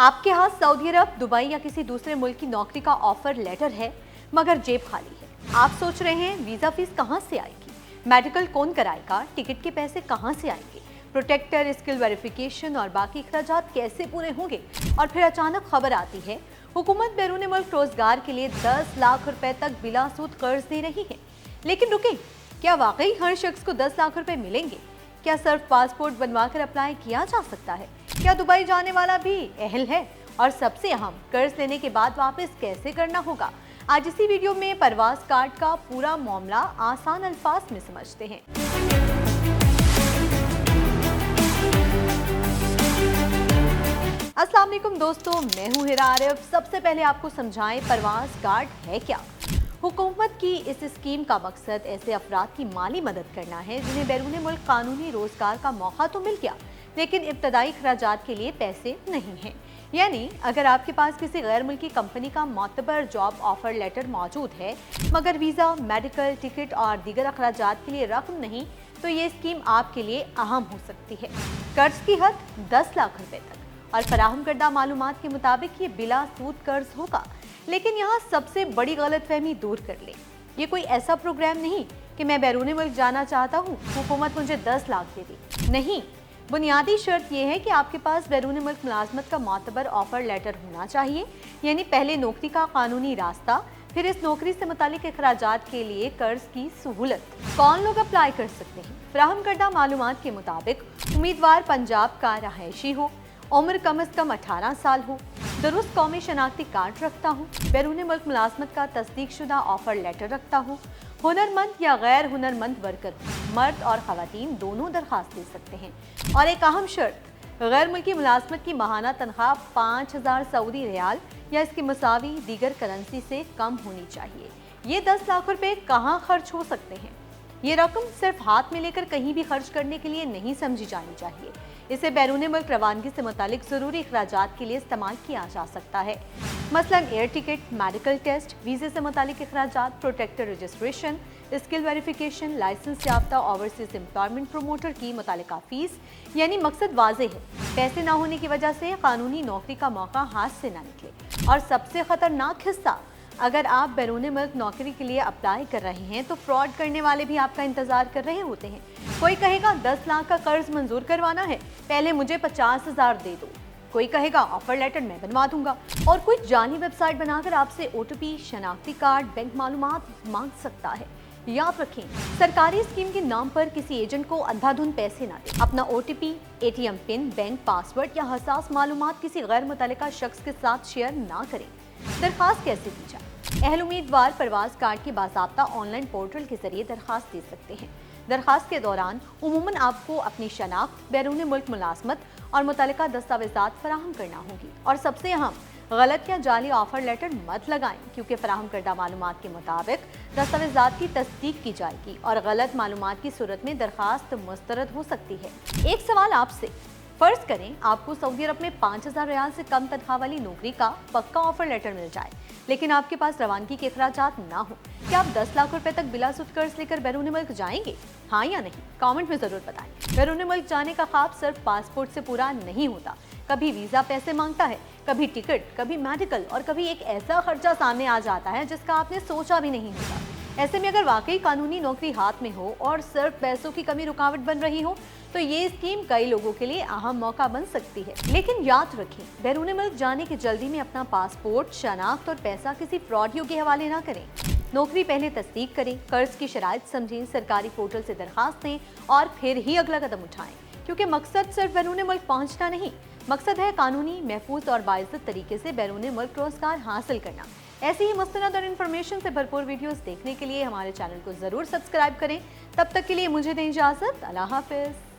आपके हाथ सऊदी अरब, दुबई या किसी दूसरे मुल्क की नौकरी का ऑफर लेटर है, मगर जेब खाली है। आप सोच रहे हैं वीजा फीस कहां से आएगी, मेडिकल कौन कराएगा, टिकट के पैसे कहां से आएंगे, प्रोटेक्टर, स्किल वेरिफिकेशन और बाकी अखराजात कैसे पूरे होंगे। और फिर अचानक खबर आती है हुकूमत बैरून मुल्क रोजगार के लिए 10 लाख रुपए तक बिला सूद कर्ज दे रही है। लेकिन रुकें, क्या वाकई हर शख्स को 10 लाख रुपए मिलेंगे? क्या सिर्फ पासपोर्ट बनवा कर अप्लाई किया जा सकता है? क्या दुबई जाने वाला भी अहल है? और सबसे अहम, कर्ज लेने के बाद वापस कैसे करना होगा? आज इसी वीडियो में परवाज कार्ड का पूरा मामला आसान अल्फाज में समझते हैं। अस्सलाम वालेकुम दोस्तों, मैं हूं हिरा आरिफ। सबसे पहले आपको समझाएं परवाज कार्ड है क्या। हुकूमत की इस स्कीम का मकसद ऐसे अफराद की माली मदद करना है जिन्हें बैरून मुल्क कानूनी रोजगार का मौका तो मिल गया, लेकिन इब्तदाई खर्चात के लिए पैसे नहीं हैं। यानी अगर आपके पास किसी गैर मुल्की कंपनी का मोतबर जॉब ऑफर लेटर मौजूद है, मगर वीज़ा, मेडिकल, टिकट और दीगर अखराजात के लिए रकम नहीं, तो ये स्कीम आपके लिए अहम हो सकती है। कर्ज की हद 10 लाख रुपए तक और फराहम करदा मालूमात के मुताबिक ये बिला सूद कर्ज होगा। लेकिन यहाँ सबसे बड़ी गलतफहमी दूर कर ले, ये कोई ऐसा प्रोग्राम नहीं कि मैं बैरून मुल्क जाना चाहता हूँ, हुकूमत मुझे 10 लाख दे दी। नहीं, बुनियादी शर्त यह है कि आपके पास बैरून मुल्क मुलाजमत का मोतबर ऑफर लेटर होना चाहिए, यानी पहले नौकरी का कानूनी रास्ता, फिर इस नौकरी से मुतालिक अखराजात के लिए कर्ज की सहूलत। कौन लोग अप्लाई कर सकते हैं? फराहम करदा मालूमात के मुताबिक उम्मीदवार पंजाब का रहायशी हो, उम्र कम अज़ कम 18 साल हो, दुरुस्त कौमी शनाख्ती कार्ड रखता हो, बैरून मुल्क मुलाजमत का तस्दीक शुदा ऑफर लेटर रखता हो, हुनरमंद या गैर हुनरमंद वर्कर हो। मर्द और खवातीन दोनों दरखास्त दे सकते हैं। और एक अहम शर्त, गैर मुल्की मुलाजमत की माहाना तनख्वाह 5000 सऊदी रियाल या इसकी मसावी दीगर करेंसी से कम होनी चाहिए। ये 10 लाख रुपए कहाँ खर्च हो सकते हैं? ये रकम सिर्फ हाथ में लेकर कहीं भी खर्च करने के लिए नहीं समझी जानी चाहिए। इसे बैरून मुल्क रवानगी से मुतालिक ज़रूरी अखराजात के लिए इस्तेमाल किया जा सकता है, मसलन एयर टिकट, मेडिकल टेस्ट, वीज़े से मुतालिक अखराजात, protector registration, skill verification, license याफ्ता ओवरसीज एम्प्लॉयमेंट प्रमोटर की मुतालिका फीस। यानी मकसद वाज़ेह है, पैसे ना होने की वजह से कानूनी नौकरी का मौका हाथ से ना निकले। और सबसे खतरनाक हिस्सा, अगर आप बैरून मुल्क नौकरी के लिए अप्लाई कर रहे हैं तो फ्रॉड करने वाले भी आपका इंतजार कर रहे होते हैं। कोई कहेगा 10 लाख का कर्ज मंजूर करवाना है, पहले मुझे 50,000 दे दो। कोई कहेगा ऑफर लेटर मैं बनवा दूंगा। और कोई जाली वेबसाइट बनाकर आपसे OTP, शनाख्ती कार्ड, बैंक मालूमात मांग सकता है। याद रखें, सरकारी स्कीम के नाम पर किसी एजेंट को अंधाधुंध पैसे ना दें। अपना OTP, ATM pin, bank password या हसास मालूमात किसी गैर मुतल्लिका शख्स के साथ शेयर ना करें। दरखास्त कैसे दी जाए? अहल उम्मीदवार परवाज कार्ड के बाज़ाब्ता ऑनलाइन पोर्टल के जरिए दरखास्त दे सकते हैं। दरखास्त के दौरान उमूमन आपको अपनी शनाख्त, बैरून मुल्क मुलाजमत और मुतल्लिका दस्तावेज़ात फराहम करना होगी। और सबसे अहम, गलत या जाली ऑफर लेटर मत लगाएं, क्योंकि फराहम करदा मालूमात के मुताबिक दस्तावेज़ात की तस्दीक की जाएगी और गलत मालूमात की सूरत में दरखास्त मुस्तरद हो सकती है। एक सवाल आपसे, फर्ज करें आपको सऊदी अरब में 5000 रियाल से कम तनख्वाह वाली नौकरी का पक्का ऑफर लेटर मिल जाए, लेकिन आपके पास रवानगी के अखराजात ना हो। क्या आप 10 लाख रुपए तक बिला सूद कर्ज लेकर बैरून मुल्क जाएंगे? हाँ या नहीं? कमेंट में जरूर बताएं। बैरून मुल्क जाने का ख्वाब सिर्फ पासपोर्ट से पूरा नहीं होता। कभी वीजा पैसे मांगता है, कभी टिकट, कभी मेडिकल, और कभी एक ऐसा खर्चा सामने आ जाता है जिसका आपने सोचा भी नहीं होता। ऐसे में अगर वाकई कानूनी नौकरी हाथ में हो और सिर्फ पैसों की कमी रुकावट बन रही हो, तो ये स्कीम कई लोगों के लिए अहम मौका बन सकती है। लेकिन याद रखें, बैरून मुल्क जाने की जल्दी में अपना पासपोर्ट, शनाख्त और पैसा किसी फ्रॉडियों के हवाले ना करें। नौकरी पहले तस्दीक करें, कर्ज की शराइत समझें, सरकारी पोर्टल से दरखास्त दें और फिर ही अगला कदम उठाएं, क्योंकि मकसद सिर्फ बैरून मुल्क पहुंचना नहीं, मकसद है कानूनी, महफूज और बाइज्जत तरीके से बैरून मुल्क रोजगार हासिल करना। ऐसी ही मुस्तनद और इन्फॉर्मेशन से भरपूर वीडियोस देखने के लिए हमारे चैनल को जरूर सब्सक्राइब करें। तब तक के लिए मुझे दें इजाजत। अल्लाह हाफिज।